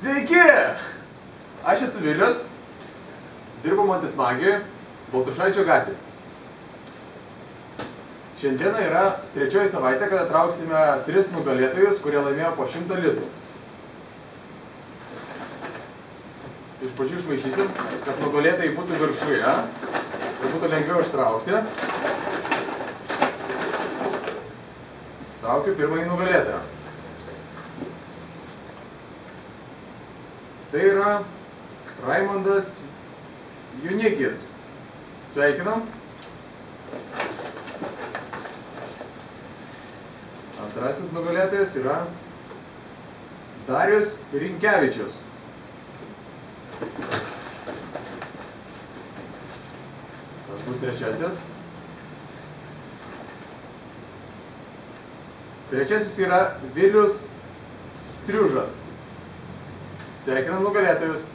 Sveiki! Aš esu Vilius, dirbu Montismagijoje, Baltrušaičio gatvėje. Šiandieną yra trečioji savaitė, kada trauksime 3 nugalėtojus, kurie laimėjo po 100 litų. Iš pradžių išmaišysim, kad nugalėtojai būtų viršuje, kad būtų lengviau ištraukti. Traukiu pirmąjį nugalėtoją. Tai yra Raimondas Junikis. Sveikinam. Antrasis nugalėtojas yra Darius Rinkevičius. Tas bus trečiasis. Trečiasis yra Vilius Striužas. Sveikinam nugalėtojus.